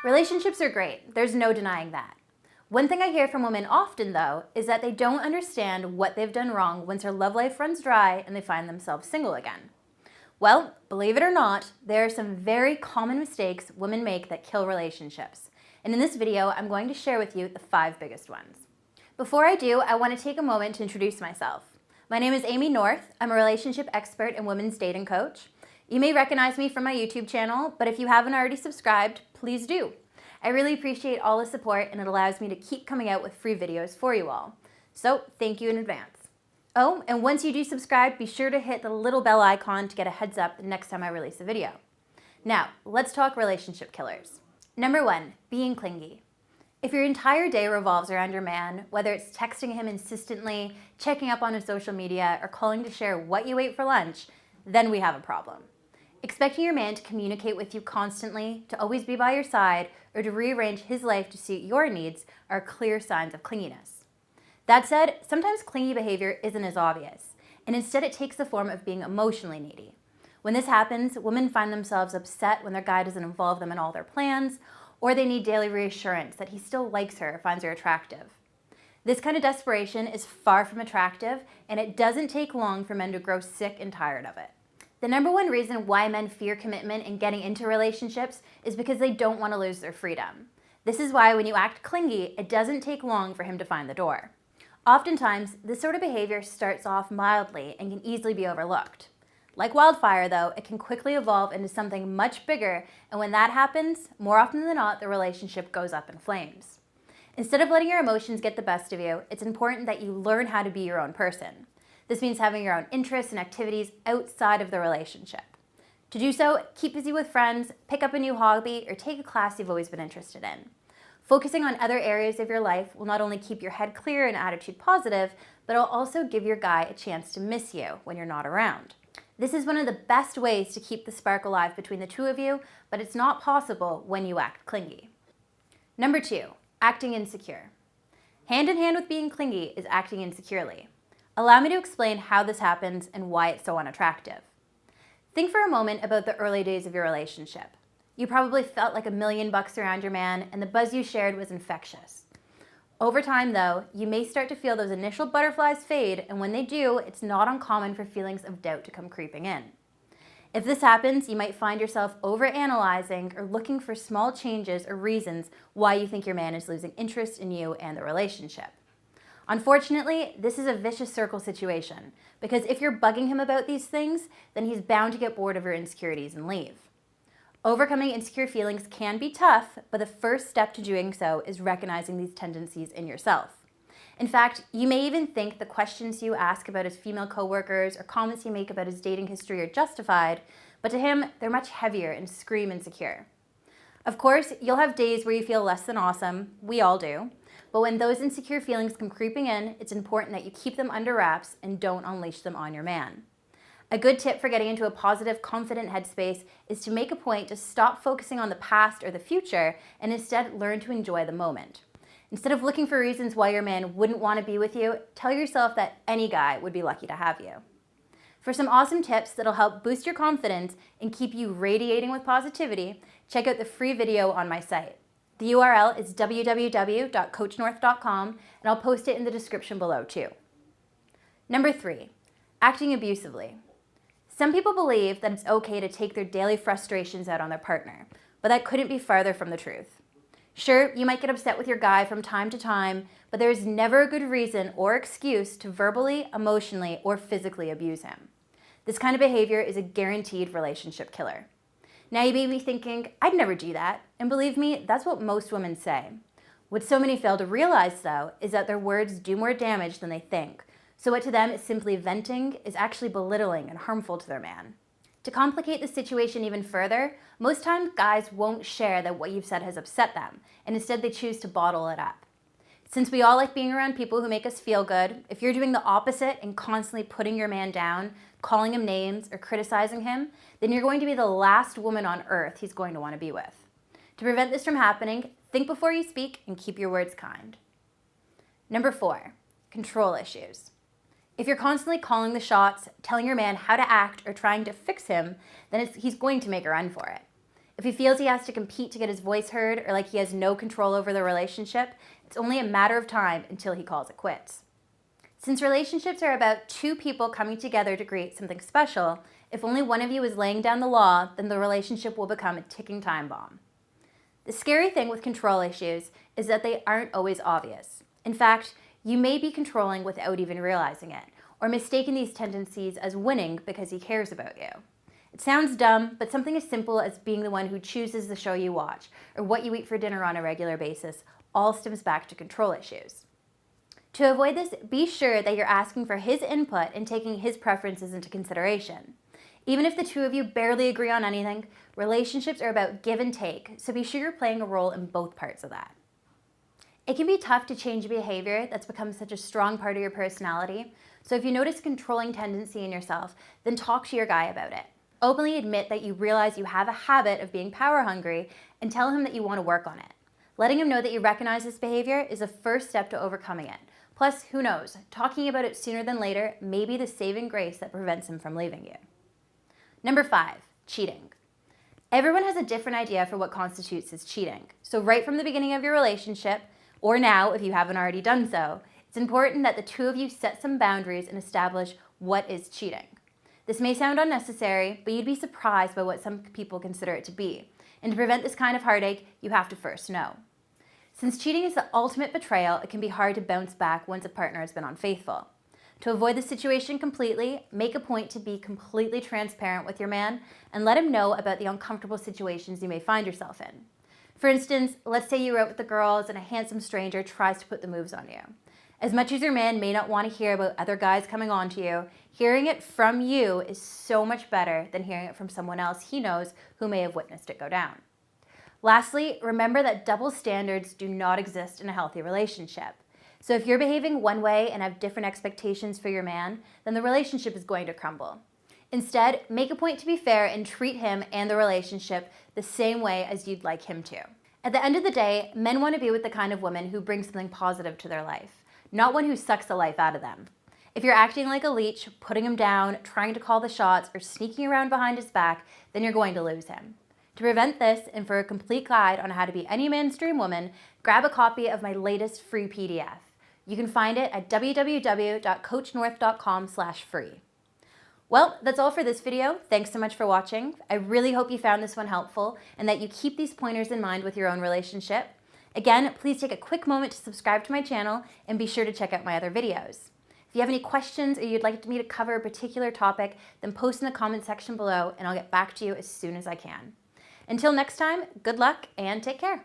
Relationships are great, there's no denying that. One thing I hear from women often, though, is that they don't understand what they've done wrong once their love life runs dry and they find themselves single again. Well, believe it or not, there are some very common mistakes women make that kill relationships. And in this video, I'm going to share with you the 5 biggest ones. Before I do, I want to take a moment to introduce myself. My name is Amy North. I'm a relationship expert and women's dating coach. You may recognize me from my YouTube channel, but if you haven't already subscribed, please do. I really appreciate all the support, and it allows me to keep coming out with free videos for you all. So thank you in advance. Oh, and once you do subscribe, be sure to hit the little bell icon to get a heads up the next time I release a video. Now, let's talk relationship killers. Number 1, being clingy. If your entire day revolves around your man, whether it's texting him insistently, checking up on his social media, or calling to share what you ate for lunch, then we have a problem. Expecting your man to communicate with you constantly, to always be by your side, or to rearrange his life to suit your needs are clear signs of clinginess. That said, sometimes clingy behavior isn't as obvious, and instead it takes the form of being emotionally needy. When this happens, women find themselves upset when their guy doesn't involve them in all their plans, or they need daily reassurance that he still likes her or finds her attractive. This kind of desperation is far from attractive, and it doesn't take long for men to grow sick and tired of it. The number one reason why men fear commitment and getting into relationships is because they don't want to lose their freedom. This is why when you act clingy, it doesn't take long for him to find the door. Oftentimes, this sort of behavior starts off mildly and can easily be overlooked. Like wildfire, though, it can quickly evolve into something much bigger, and when that happens, more often than not, the relationship goes up in flames. Instead of letting your emotions get the best of you, it's important that you learn how to be your own person. This means having your own interests and activities outside of the relationship. To do so, keep busy with friends, pick up a new hobby, or take a class you've always been interested in. Focusing on other areas of your life will not only keep your head clear and attitude positive, but it'll also give your guy a chance to miss you when you're not around. This is one of the best ways to keep the spark alive between the two of you, but it's not possible when you act clingy. Number 2, acting insecure. Hand in hand with being clingy is acting insecurely. Allow me to explain how this happens and why it's so unattractive. Think for a moment about the early days of your relationship. You probably felt like $1 million around your man, and the buzz you shared was infectious. Over time, though, you may start to feel those initial butterflies fade, and when they do, it's not uncommon for feelings of doubt to come creeping in. If this happens, you might find yourself overanalyzing or looking for small changes or reasons why you think your man is losing interest in you and the relationship. Unfortunately, this is a vicious circle situation, because if you're bugging him about these things, then he's bound to get bored of your insecurities and leave. Overcoming insecure feelings can be tough, but the first step to doing so is recognizing these tendencies in yourself. In fact, you may even think the questions you ask about his female coworkers or comments you make about his dating history are justified, but to him, they're much heavier and scream insecure. Of course, you'll have days where you feel less than awesome. We all do. But when those insecure feelings come creeping in, it's important that you keep them under wraps and don't unleash them on your man. A good tip for getting into a positive, confident headspace is to make a point to stop focusing on the past or the future and instead learn to enjoy the moment. Instead of looking for reasons why your man wouldn't want to be with you, tell yourself that any guy would be lucky to have you. For some awesome tips that'll help boost your confidence and keep you radiating with positivity, check out the free video on my site. The URL is www.coachnorth.com, and I'll post it in the description below too. Number 3, acting abusively. Some people believe that it's okay to take their daily frustrations out on their partner, but that couldn't be farther from the truth. Sure, you might get upset with your guy from time to time, but there is never a good reason or excuse to verbally, emotionally, or physically abuse him. This kind of behavior is a guaranteed relationship killer. Now you may be thinking, I'd never do that, and believe me, that's what most women say. What so many fail to realize, though, is that their words do more damage than they think, so what to them is simply venting is actually belittling and harmful to their man. To complicate the situation even further, most times guys won't share that what you've said has upset them, and instead they choose to bottle it up. Since we all like being around people who make us feel good, if you're doing the opposite and constantly putting your man down, calling him names, or criticizing him, then you're going to be the last woman on earth he's going to want to be with. To prevent this from happening, think before you speak and keep your words kind. Number 4, control issues. If you're constantly calling the shots, telling your man how to act, or trying to fix him, then he's going to make a run for it. If he feels he has to compete to get his voice heard or like he has no control over the relationship, it's only a matter of time until he calls it quits. Since relationships are about two people coming together to create something special, if only one of you is laying down the law, then the relationship will become a ticking time bomb. The scary thing with control issues is that they aren't always obvious. In fact, you may be controlling without even realizing it, or mistaking these tendencies as winning because he cares about you. It sounds dumb, but something as simple as being the one who chooses the show you watch or what you eat for dinner on a regular basis all stems back to control issues. To avoid this, be sure that you're asking for his input and taking his preferences into consideration. Even if the two of you barely agree on anything, relationships are about give and take, so be sure you're playing a role in both parts of that. It can be tough to change a behavior that's become such a strong part of your personality, so if you notice a controlling tendency in yourself, then talk to your guy about it. Openly admit that you realize you have a habit of being power hungry and tell him that you want to work on it. Letting him know that you recognize this behavior is a first step to overcoming it. Plus, who knows, talking about it sooner than later may be the saving grace that prevents him from leaving you. Number 5, cheating. Everyone has a different idea for what constitutes as cheating. So right from the beginning of your relationship, or now if you haven't already done so, it's important that the two of you set some boundaries and establish what is cheating. This may sound unnecessary, but you'd be surprised by what some people consider it to be. And to prevent this kind of heartache, you have to first know. Since cheating is the ultimate betrayal, it can be hard to bounce back once a partner has been unfaithful. To avoid the situation completely, make a point to be completely transparent with your man and let him know about the uncomfortable situations you may find yourself in. For instance, let's say you're out with the girls and a handsome stranger tries to put the moves on you. As much as your man may not want to hear about other guys coming on to you, hearing it from you is so much better than hearing it from someone else he knows who may have witnessed it go down. Lastly, remember that double standards do not exist in a healthy relationship. So if you're behaving one way and have different expectations for your man, then the relationship is going to crumble. Instead, make a point to be fair and treat him and the relationship the same way as you'd like him to. At the end of the day, men want to be with the kind of woman who brings something positive to their life, not one who sucks the life out of them. If you're acting like a leech, putting him down, trying to call the shots, or sneaking around behind his back, then you're going to lose him. To prevent this, and for a complete guide on how to be any man's dream woman, grab a copy of my latest free PDF. You can find it at www.coachnorth.com/free. Well, that's all for this video. Thanks so much for watching. I really hope you found this one helpful and that you keep these pointers in mind with your own relationship. Again, please take a quick moment to subscribe to my channel and be sure to check out my other videos. If you have any questions or you'd like me to cover a particular topic, then post in the comment section below and I'll get back to you as soon as I can. Until next time, good luck and take care.